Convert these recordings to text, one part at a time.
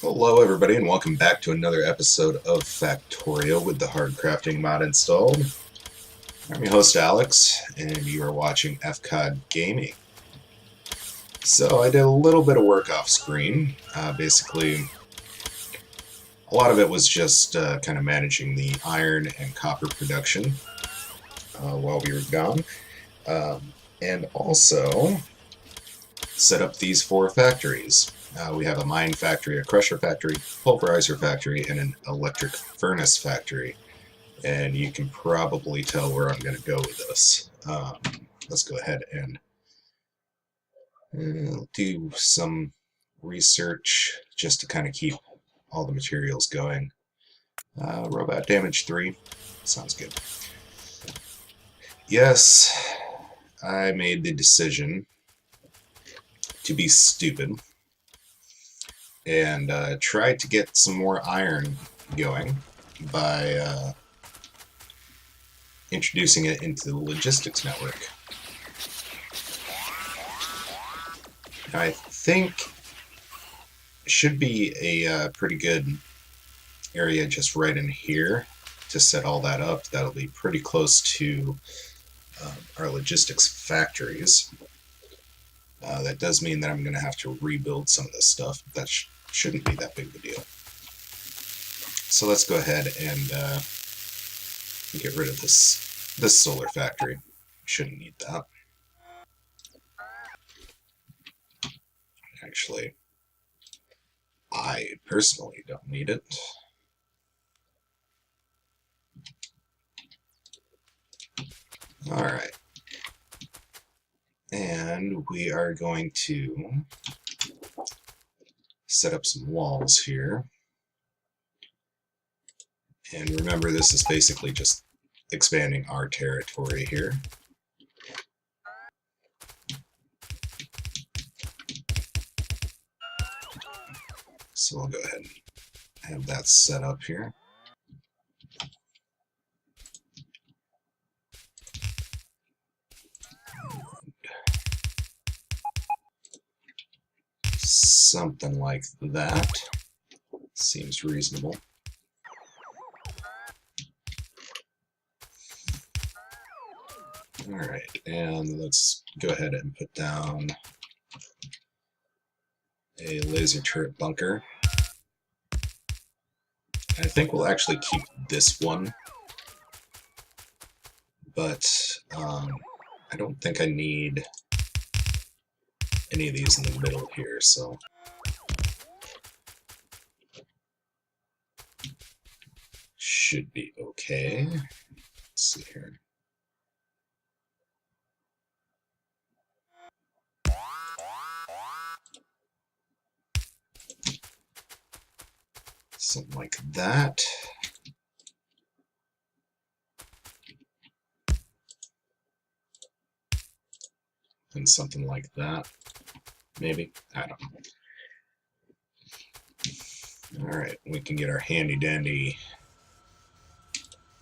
Hello everybody and welcome back to another episode of Factorio with the HardCrafting Mod installed. I'm your host Alex and you are watching FCOD Gaming. So I did a little bit of work off screen. Basically, a lot of it was just kind of managing the iron and copper production while we were gone. And also set up these 4 factories. We have a mine factory, a crusher factory, pulverizer factory, and an electric furnace factory. And you can probably tell where I'm going to go with this. Let's go ahead and do some research just to kind of keep all the materials going. Robot damage 3. Sounds good. Yes, I made the decision to be stupid and tried to get some more iron going by introducing it into the logistics network. I think it should be a pretty good area just right in here to set all that up. That'll be pretty close to our logistics factories. That does mean that I'm going to have to rebuild some of this stuff, but that shouldn't be that big of a deal. So let's go ahead and get rid of this solar factory. Shouldn't need that. Actually, I personally don't need it. Alright. And we are going to set up some walls here. And remember, this is basically just expanding our territory here. So we'll go ahead and have that set up here. Something like that seems reasonable. Alright, and let's go ahead and put down a laser turret bunker. I think we'll actually keep this one, but I don't think I need any of these in the middle here, so should be okay. Let's see here. Something like that. And something like that. Maybe. I don't know. Alright, we can get our handy dandy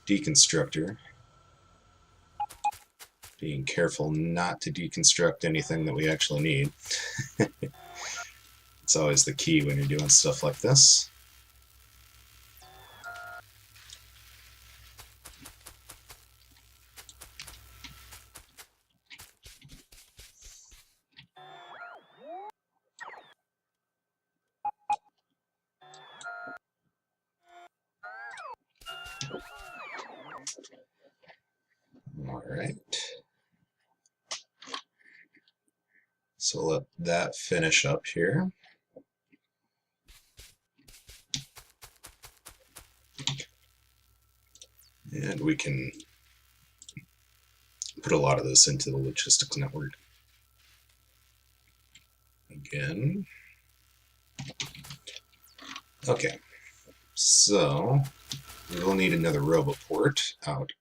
deconstructor. Being careful not to deconstruct anything that we actually need. It's always the key when you're doing stuff like this. Alright. So let that finish up here. And we can put a lot of this into the logistics network. Again. Okay. So we will need another roboport out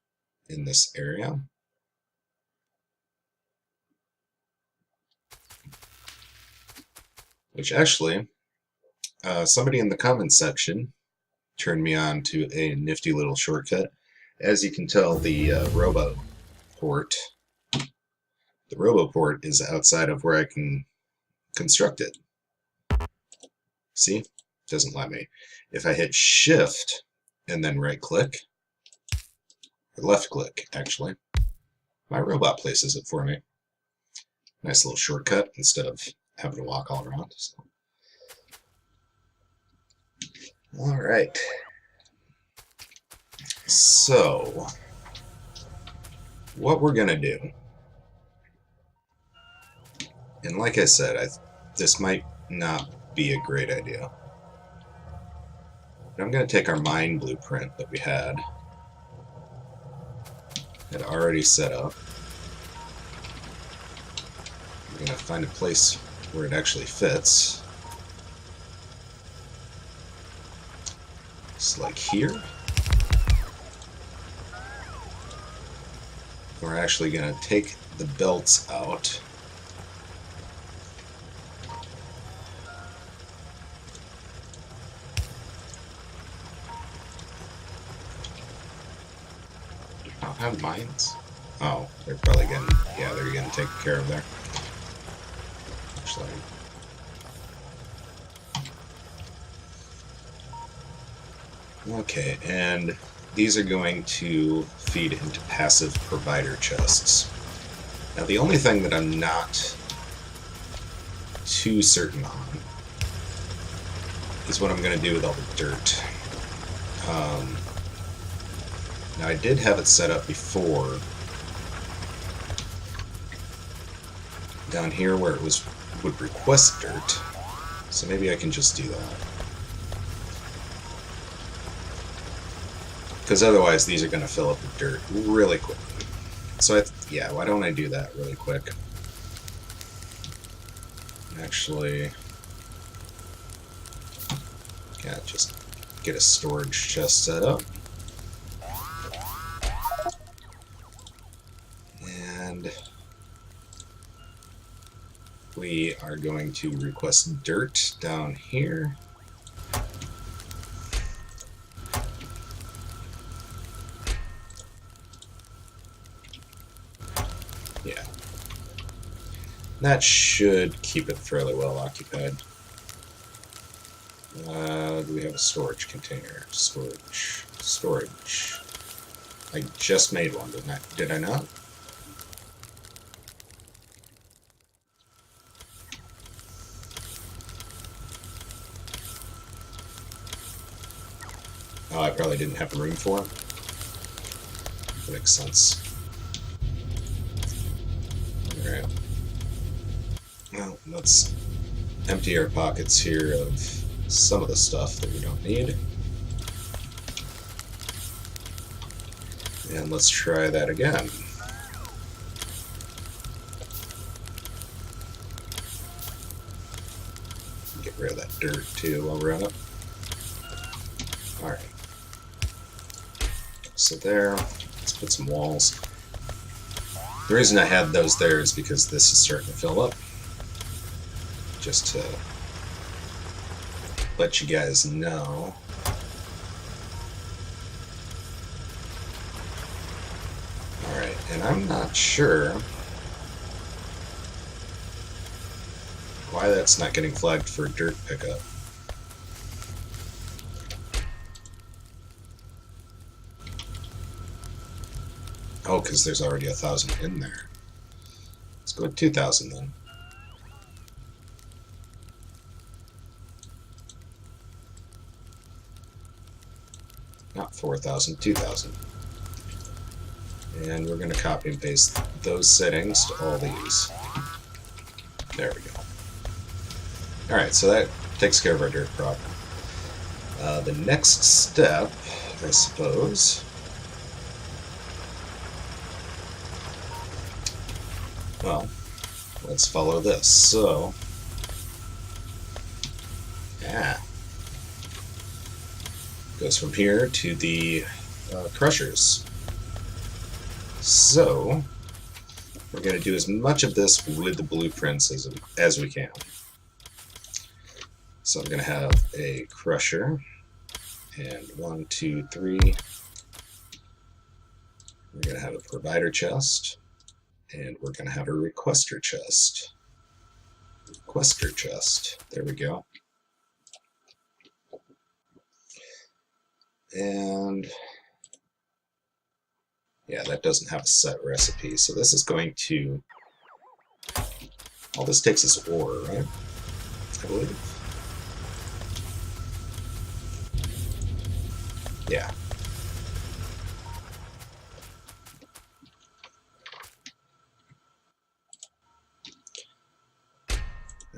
in this area. Which actually, somebody in the comments section turned me on to a nifty little shortcut. As you can tell, the roboport is outside of where I can construct it. See? Doesn't let me. If I hit Shift and then right click, or left click actually, my robot places it for me. Nice little shortcut instead of having to walk all around. So. All right. So, what we're going to do, and like I said, this might not be a great idea. But I'm going to take our mine blueprint that we had already set up. We're going to find a place where it actually fits. Just like here. We're actually going to take the belts out. I don't have mines. Oh, they're probably getting, yeah, they're getting taken care of there. Actually. Okay, and these are going to feed into passive provider chests. Now the only thing that I'm not too certain on is what I'm going to do with all the dirt. Now I did have it set up before down here where it would request dirt, so maybe I can just do that. Because otherwise these are going to fill up with dirt really quickly. So yeah, why don't I do that really quick? Actually, yeah, just get a storage chest set up. And we are going to request dirt down here. Yeah. That should keep it fairly well occupied. Do we have a storage container? Storage. I just made one, didn't I? Did I not? Oh, I probably didn't have room for it. That makes sense. Alright. Well, let's empty our pockets here of some of the stuff that we don't need. And let's try that again. Get rid of that dirt too while we're at it. Alright. So there, let's put some walls. The reason I had those there is because this is starting to fill up. Just to let you guys know. Alright, and I'm not sure why that's not getting flagged for dirt pickup. Oh, because there's already 1,000 in there. Let's go with 2,000 then. Not 4,000, 2,000. And we're going to copy and paste those settings to all these. There we go. Alright, so that takes care of our dirt problem. The next step, I suppose, well, let's follow this. So, yeah, goes from here to the crushers. So, we're going to do as much of this with the blueprints as we can. So I'm going to have a crusher, and 1, 2, 3. We're going to have a provider chest, and we're going to have a requester chest. Requester chest. There we go. And yeah, that doesn't have a set recipe. So this is going to... All this takes is ore, right? I believe. Yeah.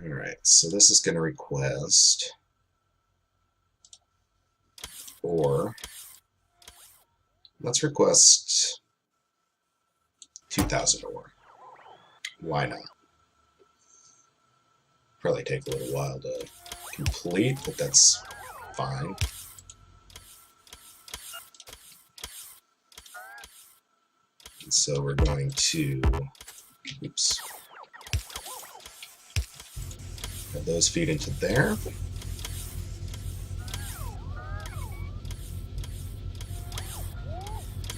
Alright, so this is going to request ore. Let's request 2,000 ore. Why not? Probably take a little while to complete, but that's fine. And so we're going to, oops, have those feed into there.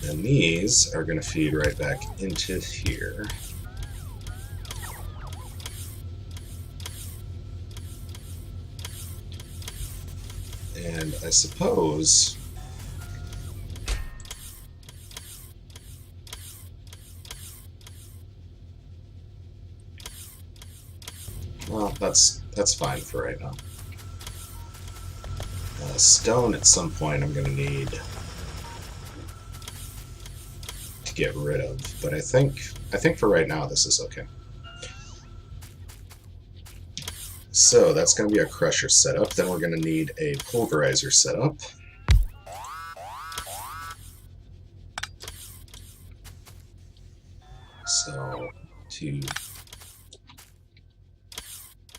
And these are going to feed right back into here. And I suppose well, that's fine for right now. Stone at some point I'm going to need to get rid of, but I think for right now this is okay. So that's going to be a crusher setup. Then we're going to need a pulverizer setup. So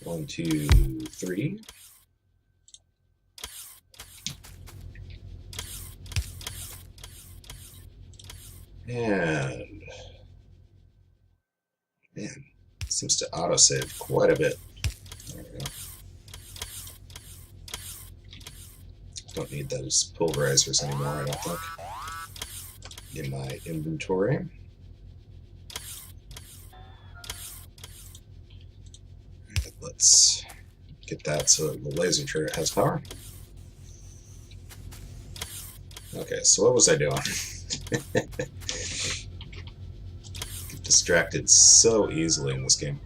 1, 2, 3. And man, it seems to autosave quite a bit. There we go. Don't need those pulverizers anymore, I don't think, in my inventory. Right, let's get that so the laser turret has power. Okay, so what was I doing? Get distracted so easily in this game.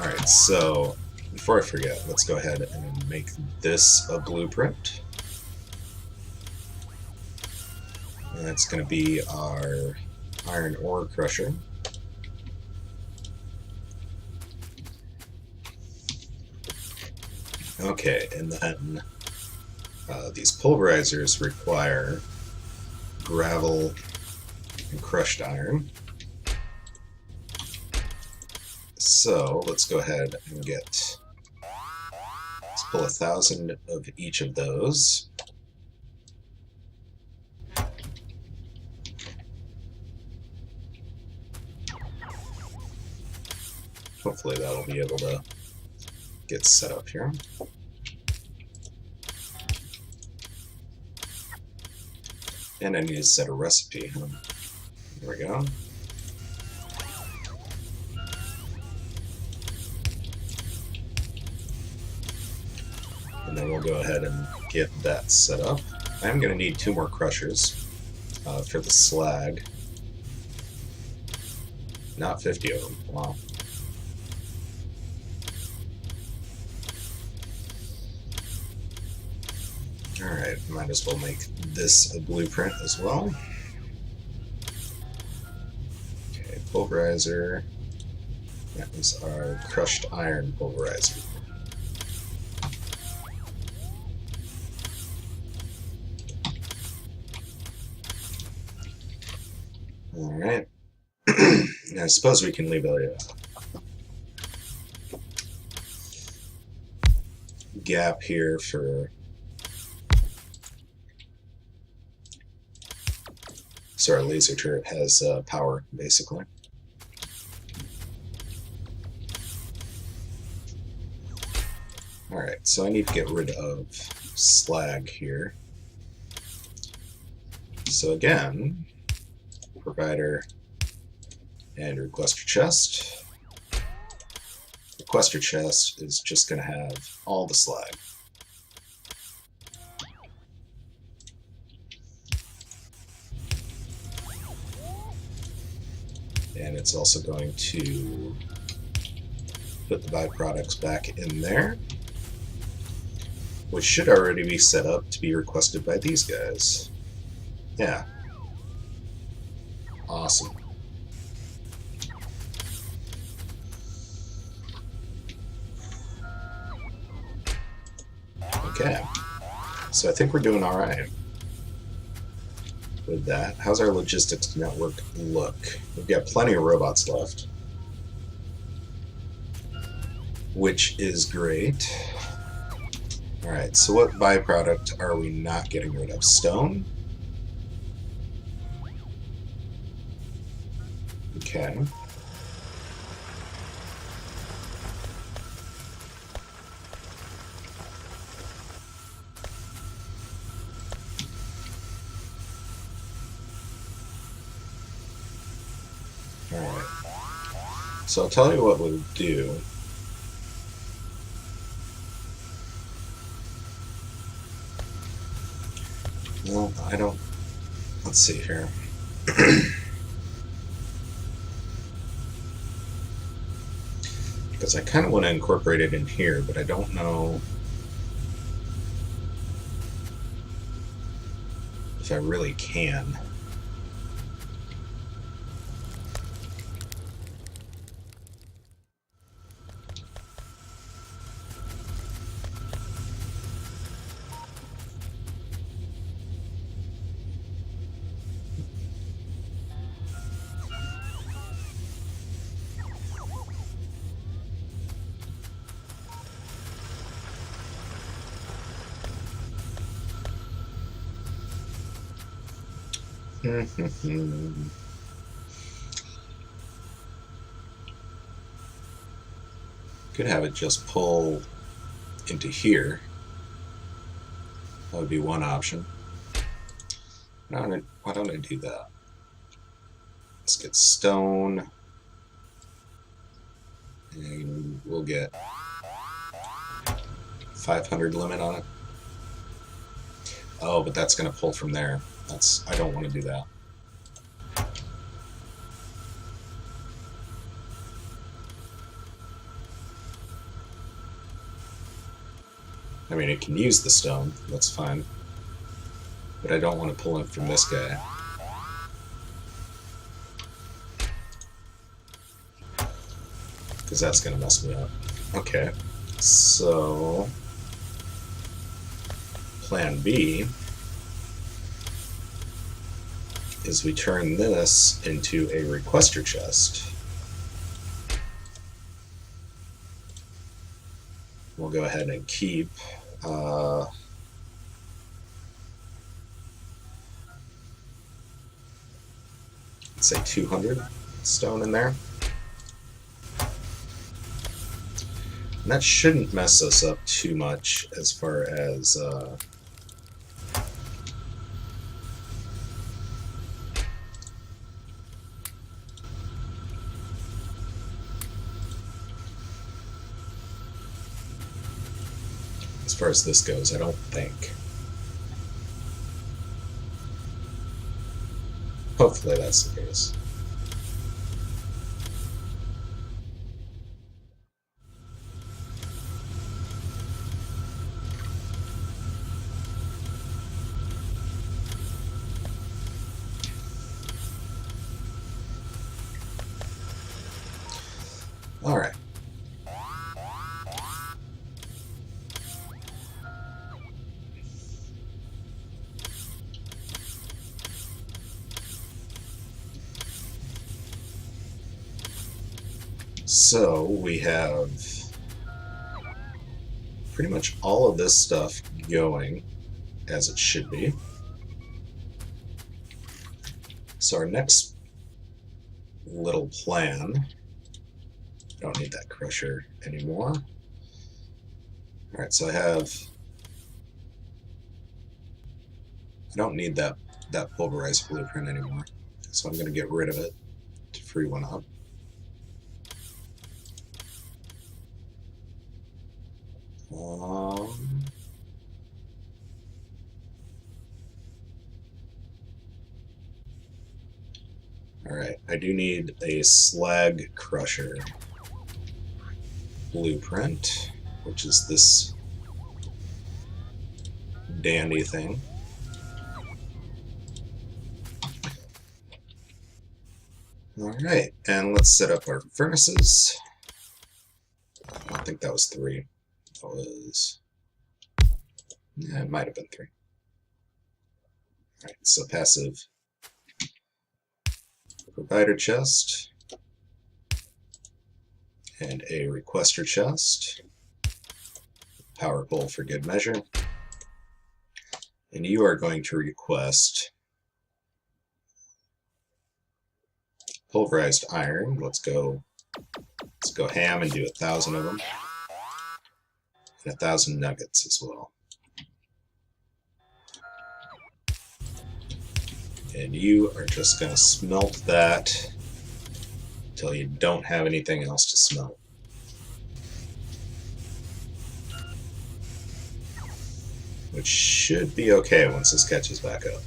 Alright, so before I forget, let's go ahead and make this a blueprint. And that's going to be our iron ore crusher. Okay, and then these pulverizers require gravel and crushed iron. So let's go ahead and let's pull 1,000 of each of those. Hopefully that'll be able to get set up here. And I need to set a recipe. There we go. And then we'll go ahead and get that set up. I'm going to need 2 more crushers for the slag. Not 50 of them. Wow. Alright, might as well make this a blueprint as well. Okay, pulverizer. That is our crushed iron pulverizer. Alright. I suppose we can leave a gap here for... So our laser turret has power, basically. Alright, so I need to get rid of slag here. So again, provider and requester chest. Requester chest is just going to have all the slag. And it's also going to put the byproducts back in there, which should already be set up to be requested by these guys. Yeah. Awesome. Okay. So I think we're doing all right with that. How's our logistics network look? We've got plenty of robots left, which is great. All right, so what byproduct are we not getting rid of? Stone? Okay. All right. So I'll tell you what we'll do. Well, I don't... Let's see here. Because I kind of want to incorporate it in here, but I don't know if I really can. Could have it just pull into here. That would be one option. Why don't I do that? Let's get stone. And we'll get 500 limit on it. Oh, but that's going to pull from there. I don't want to do that. I mean, it can use the stone, that's fine. But I don't want to pull it from this guy. Because that's going to mess me up. Okay, so plan B is we turn this into a requester chest. We'll go ahead and keep let's say 200 stone in there. And that shouldn't mess us up too much as far as this goes, I don't think. Hopefully that's the case. All right. So we have pretty much all of this stuff going as it should be. So our next little plan, I don't need that crusher anymore. All right, so I don't need that pulverized blueprint anymore. So I'm going to get rid of it to free one up. All right, I do need a slag crusher blueprint, which is this dandy thing. Alright, and let's set up our furnaces. I don't think that was 3. That was... yeah, it might have been 3. Alright, so passive provider chest and a requester chest. Power pole for good measure. And you are going to request pulverized iron. Let's go ham and do 1,000 of them. And 1,000 nuggets as well. And you are just going to smelt that until you don't have anything else to smelt. Which should be okay once this catches back up.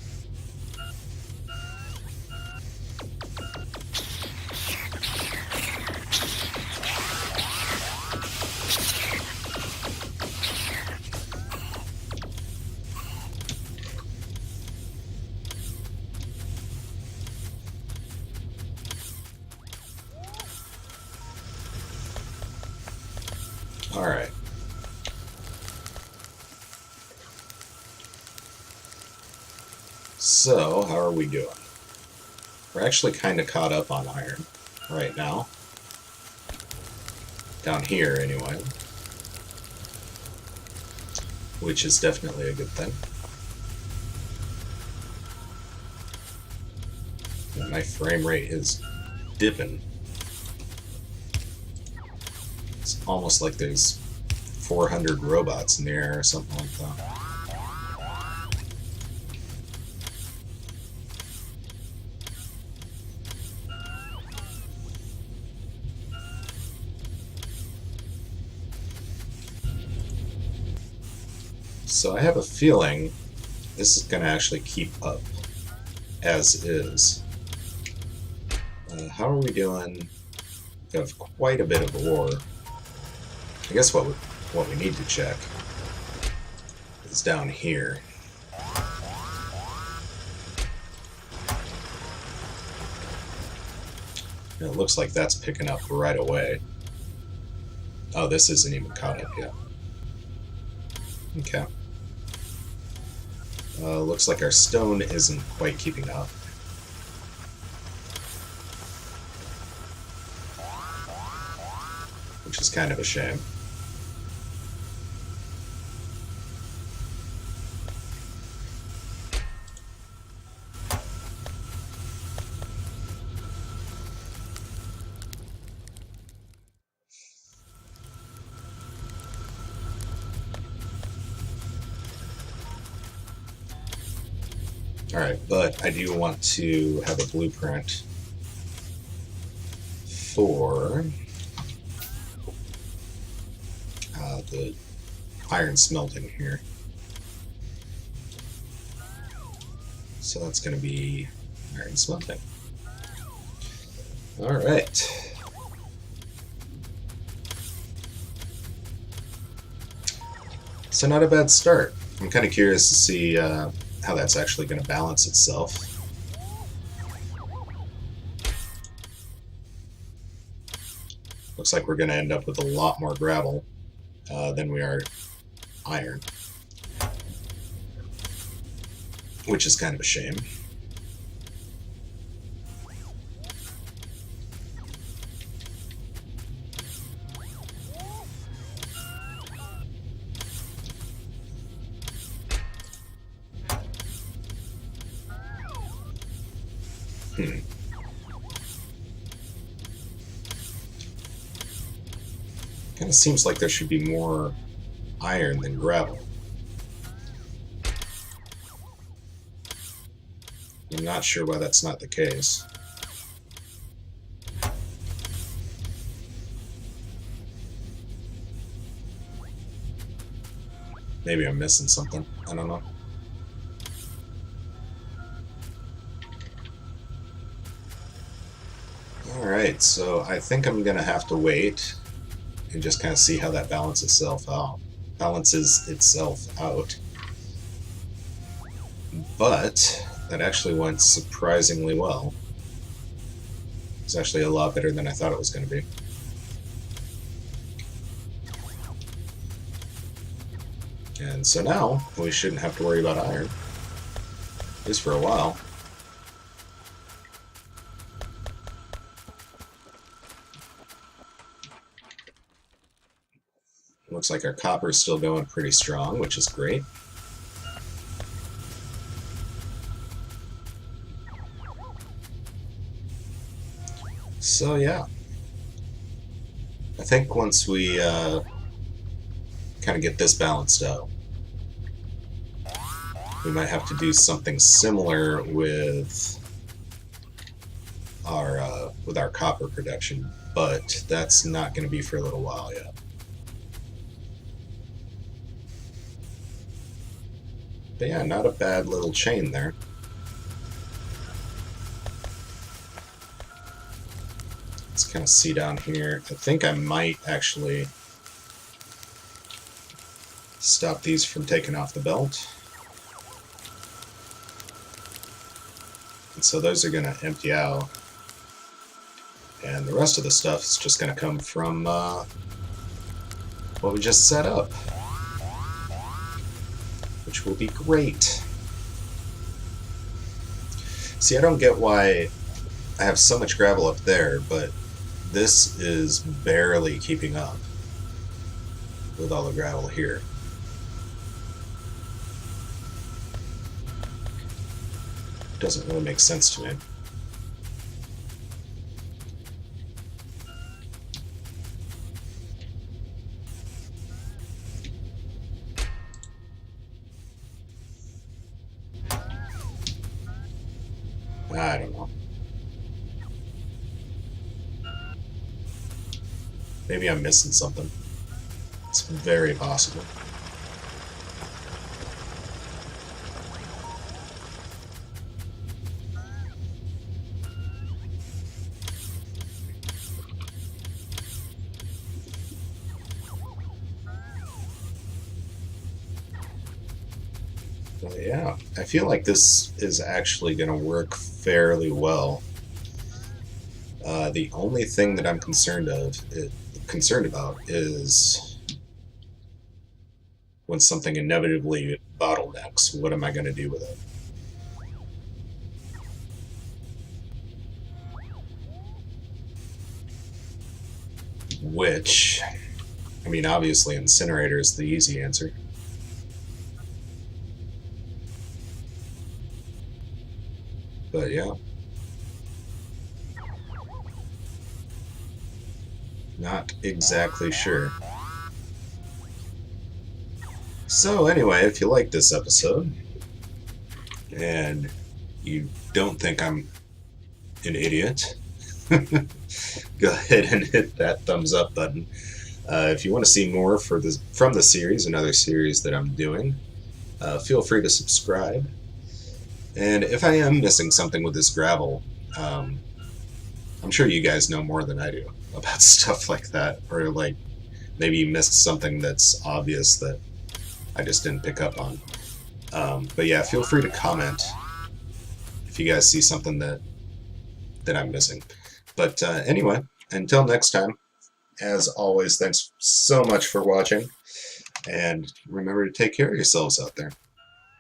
Alright. So, how are we doing? We're actually kind of caught up on iron right now. Down here, anyway. Which is definitely a good thing. And my frame rate is dipping. It's almost like there's 400 robots in the air or something like that. So I have a feeling this is going to actually keep up as is. How are we doing? We have quite a bit of ore. I guess what we need to check is down here. And it looks like that's picking up right away. Oh, this isn't even caught up yet. Okay. Looks like our stone isn't quite keeping up. Which is kind of a shame. Alright, but I do want to have a blueprint for the iron smelting here. So that's going to be iron smelting. Alright. So not a bad start. I'm kind of curious to see how that's actually going to balance itself. Looks like we're going to end up with a lot more gravel than we are iron. Which is kind of a shame. Kind of seems like there should be more iron than gravel. I'm not sure why that's not the case. Maybe I'm missing something. I don't know. Alright, so I think I'm gonna have to wait and just kind of see how that balances itself out. But that actually went surprisingly well. It's actually a lot better than I thought it was going to be. And so now we shouldn't have to worry about iron, at least for a while. Looks like our copper is still going pretty strong, which is great. So yeah, I think once we kind of get this balanced out, we might have to do something similar with our copper production, but that's not going to be for a little while yet. But yeah, not a bad little chain there. Let's kind of see down here. I think I might actually stop these from taking off the belt. And so those are going to empty out. And the rest of the stuff is just going to come from what we just set up, which will be great. See, I don't get why I have so much gravel up there, but this is barely keeping up with all the gravel here. Doesn't really make sense to me. I don't know. Maybe I'm missing something. It's very possible. But yeah, I feel like this is actually going to work fairly well. The only thing that I'm concerned about is when something inevitably bottlenecks, what am I going to do with it? Which, I mean, obviously incinerator is the easy answer. But yeah. Not exactly sure. So anyway, if you like this episode, and you don't think I'm an idiot, go ahead and hit that thumbs up button. If you want to see more from the series and other series that I'm doing, feel free to subscribe. And if I am missing something with this gravel, I'm sure you guys know more than I do about stuff like that, or like maybe you missed something that's obvious that I just didn't pick up on. But yeah, feel free to comment if you guys see something that I'm missing. But anyway, until next time, as always, thanks so much for watching, and remember to take care of yourselves out there.